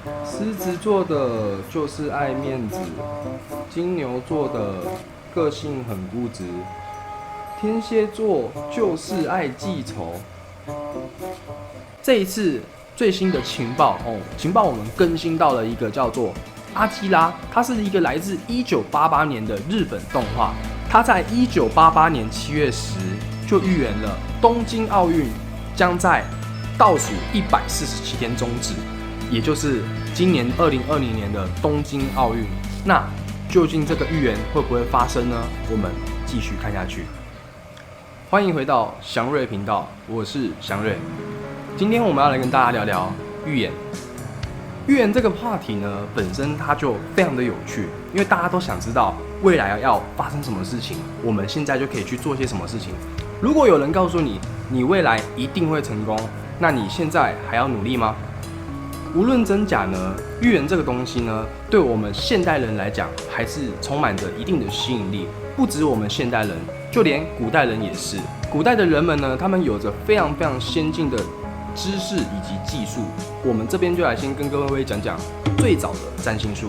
狮子座的就是爱面子，金牛座的个性很固执，天蝎座就是爱记仇。这一次最新的情报情报我们更新到了一个叫做阿基拉，它是一个来自1988年的日本动画。它在1988年7月10日就预言了东京奥运将在倒数147天终止，也就是今年2020年的东京奥运。那究竟这个预言会不会发生呢？我们继续看下去。欢迎回到祥瑞频道，我是祥瑞。今天我们要来跟大家聊聊预言。预言这个话题呢，本身它就非常的有趣，因为大家都想知道未来要发生什么事情，我们现在就可以去做些什么事情。如果有人告诉你，你未来一定会成功，那你现在还要努力吗？无论真假呢，预言这个东西呢，对我们现代人来讲，还是充满着一定的吸引力。不止我们现代人，就连古代人也是。古代的人们呢，他们有着非常非常先进的知识以及技术。我们这边就来先跟各位讲讲最早的占星术。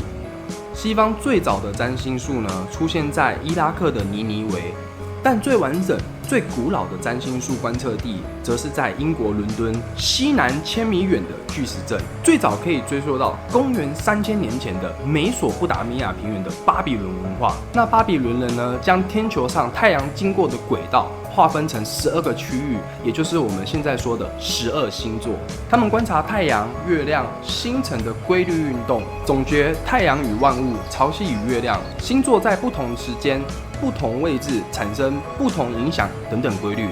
西方最早的占星术呢，出现在伊拉克的尼尼微，但最完整、最古老的占星术观测地，则是在英国伦敦西南1000米远的巨石阵。最早可以追溯到公元3000年前的美索不达米亚平原的巴比伦文化。那巴比伦人呢，将天球上太阳经过的轨道划分成12个区域，也就是我们现在说的12星座。他们观察太阳、月亮、星辰的规律运动，总结太阳与万物、潮汐与月亮、星座在不同时间、不同位置产生不同影响等等规律。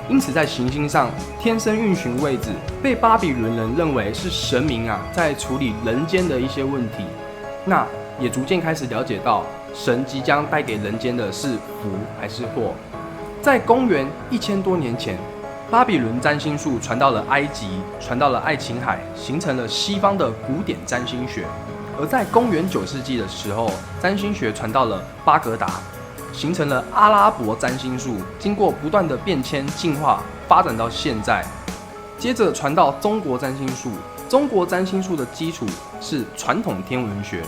因此，在行星上天生运行位置，被巴比伦人认为是神明在处理人间的一些问题。那也逐渐开始了解到，神即将带给人间的是福还是祸。在公元1000多年前，巴比伦占星术传到了埃及，传到了爱琴海，形成了西方的古典占星学。而在公元9世纪的时候，占星学传到了巴格达，形成了阿拉伯占星术。经过不断的变迁进化，发展到现在，接着传到中国占星术。中国占星术的基础是传统天文学。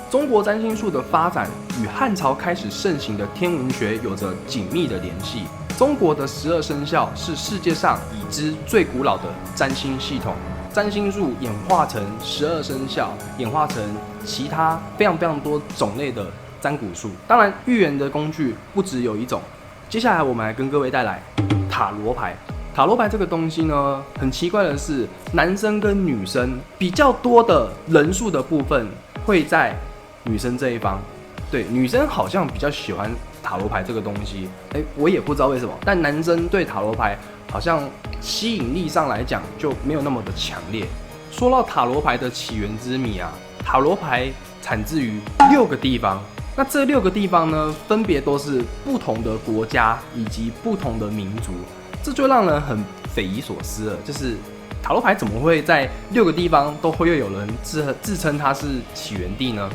中国占星术的发展与汉朝开始盛行的天文学有着紧密的联系。中国的12生肖是世界上已知最古老的占星系统。占星术演化成12生肖，演化成其他非常非常多种类的占卜术。当然，预言的工具不只有一种。接下来我们来跟各位带来塔罗牌。塔罗牌这个东西呢，很奇怪的是，男生跟女生比较多的人数的部分会在女生这一方。对，女生好像比较喜欢塔罗牌这个东西，我也不知道为什么。但男生对塔罗牌好像吸引力上来讲就没有那么的强烈。说到塔罗牌的起源之谜塔罗牌产自于6个地方。那这6个地方呢，分别都是不同的国家以及不同的民族，这就让人很匪夷所思了。就是塔罗牌怎么会在6个地方都会有人自称它是起源地呢？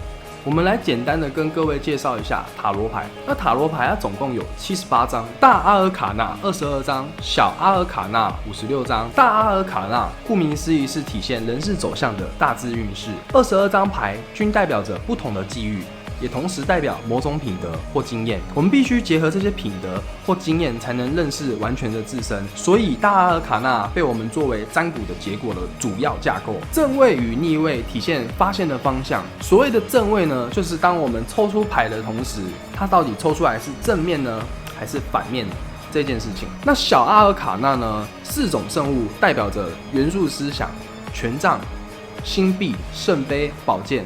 我们来简单的跟各位介绍一下塔罗牌。那塔罗牌它总共有78张，大阿尔卡纳22张，小阿尔卡纳56张。大阿尔卡纳顾名思义是体现人事走向的大致运势。22张牌均代表着不同的际遇，也同时代表某种品德或经验。我们必须结合这些品德或经验，才能认识完全的自身。所以大阿尔卡纳被我们作为占卜的结果的主要架构。正位与逆位体现发现的方向。所谓的正位呢，就是当我们抽出牌的同时，它到底抽出来是正面呢，还是反面这件事情。那小阿尔卡纳呢，4种圣物代表着元素思想、权杖、星币、圣杯、宝剑。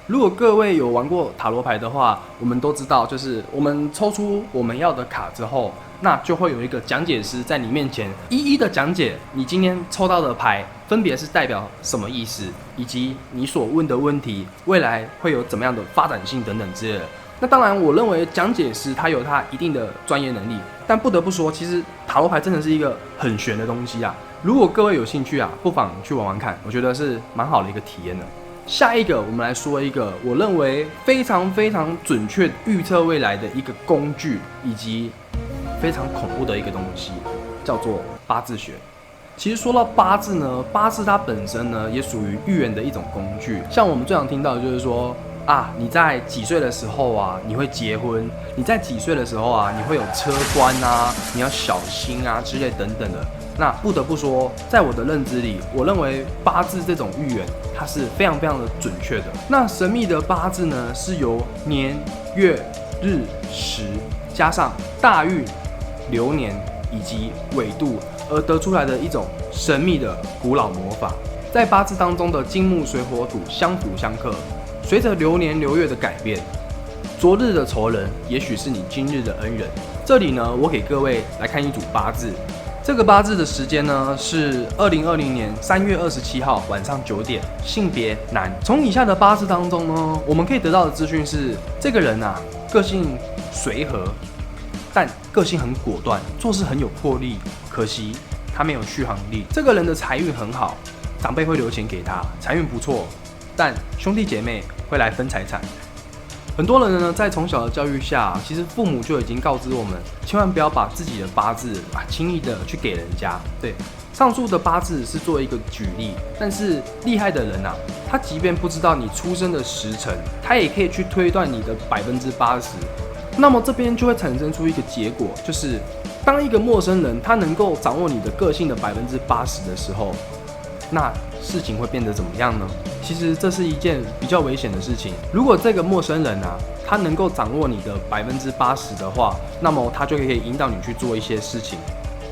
如果各位有玩过塔罗牌的话，我们都知道，就是我们抽出我们要的卡之后，那就会有一个讲解师在你面前一一的讲解你今天抽到的牌分别是代表什么意思，以及你所问的问题未来会有怎么样的发展性等等之类的。那当然，我认为讲解师他有他一定的专业能力，但不得不说，其实塔罗牌真的是一个很玄的东西如果各位有兴趣不妨去玩玩看，我觉得是蛮好的一个体验的。下一个，我们来说一个我认为非常非常准确预测未来的一个工具，以及非常恐怖的一个东西，叫做八字学。其实说到八字呢，八字它本身呢也属于预言的一种工具。像我们最常听到的就是说啊，你在几岁的时候啊，你会结婚；你在几岁的时候啊，你会有车关啊，你要小心啊之类等等的。那不得不说，在我的认知里，我认为八字这种预言它是非常非常的准确的。那神秘的八字呢，是由年、月、日、时加上大运、流年以及纬度而得出来的一种神秘的古老魔法。在八字当中的金木水火土相辅相克，随着流年流月的改变，昨日的仇人也许是你今日的恩人。这里呢，我给各位来看一组八字。这个八字的时间呢是2020年3月27号晚上9点，性别男。从以下的八字当中呢，我们可以得到的资讯是，这个人啊，个性随和，但个性很果断，做事很有魄力。可惜他没有续航力。这个人的财运很好，长辈会留钱给他，财运不错，但兄弟姐妹会来分财产。很多人呢，在从小的教育下，其实父母就已经告知我们，千万不要把自己的八字轻易的去给人家。对，上述的八字是做一个举例，但是厉害的人啊，他即便不知道你出生的时辰，他也可以去推断你的80%。那么这边就会产生出一个结果，就是当一个陌生人他能够掌握你的个性的80%的时候，那事情会变得怎么样呢？其实这是一件比较危险的事情。如果这个陌生人啊，他能够掌握你的80%的话，那么他就可以引导你去做一些事情。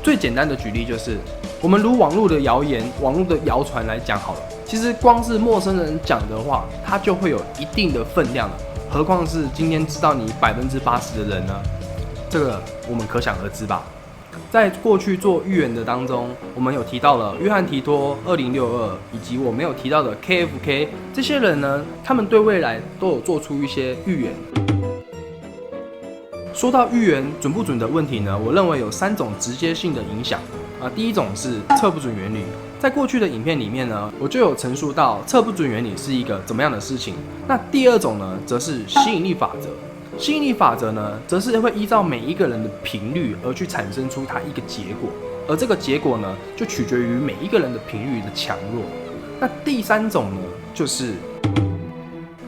最简单的举例就是，我们如网络的谣言、网络的谣传来讲好了，其实光是陌生人讲的话，它就会有一定的分量了。何况是今天知道你80%的人呢？这个我们可想而知吧。在过去做预言的当中，我们有提到了约翰提托2062，以及我没有提到的 KFK 这些人呢，他们对未来都有做出一些预言。说到预言准不准的问题呢，我认为有3种直接性的影响第一种是测不准原理。在过去的影片里面呢，我就有陈述到测不准原理是一个怎么样的事情。那第二种呢，则是吸引力法则。吸引力法则呢，则是会依照每一个人的频率而去产生出它一个结果，而这个结果呢，就取决于每一个人的频率的强弱。那第3种呢，就是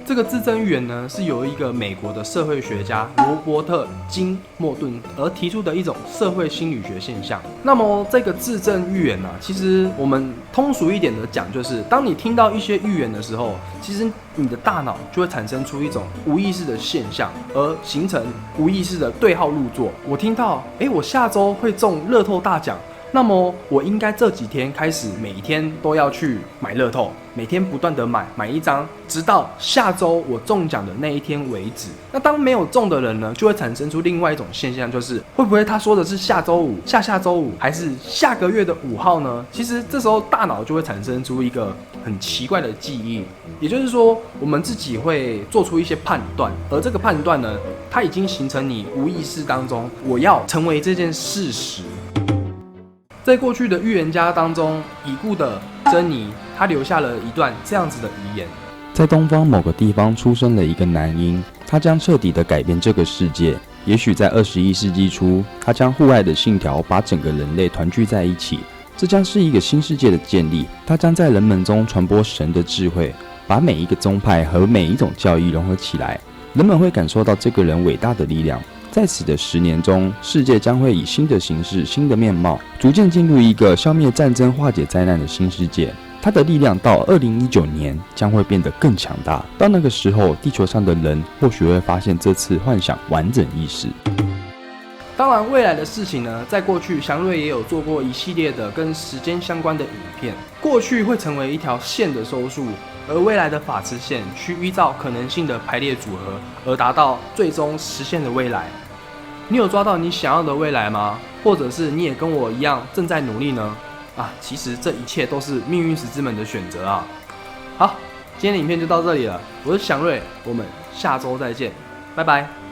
这个自证预言呢，是由一个美国的社会学家罗伯特金莫顿而提出的一种社会心理学现象。那么这个自证预言其实我们通俗一点的讲，就是当你听到一些预言的时候，其实你的大脑就会产生出一种无意识的现象，而形成无意识的对号入座。我听到，我下周会中乐透大奖，那么我应该这几天开始每天都要去买乐透，每天不断的买一张，直到下周我中奖的那一天为止。那当没有中的人呢，就会产生出另外一种现象，就是会不会他说的是下周五、下下周五，还是下个月的5号呢？其实这时候大脑就会产生出一个很奇怪的记忆，也就是说，我们自己会做出一些判断，而这个判断呢，它已经形成你无意识当中我要成为这件事实。在过去的预言家当中，已故的珍妮，她留下了一段这样子的遗言：在东方某个地方出生了一个男婴，他将彻底的改变这个世界。也许在21世纪初，他将互爱的信条把整个人类团聚在一起，这将是一个新世界的建立。他将在人们中传播神的智慧，把每一个宗派和每一种教义融合起来，人们会感受到这个人伟大的力量。在此的10年中，世界将会以新的形式、新的面貌，逐渐进入一个消灭战争、化解灾难的新世界。它的力量到2019年将会变得更强大。到那个时候，地球上的人或许会发现这次幻想完整意识。当然，未来的事情呢，在过去祥瑞也有做过一系列的跟时间相关的影片。过去会成为一条线的收束，而未来的法持线去依照可能性的排列组合，而达到最终实现的未来。你有抓到你想要的未来吗？或者是你也跟我一样正在努力呢？其实这一切都是命运石之门的选择啊。好，今天的影片就到这里了，我是祥瑞，我们下周再见，拜拜。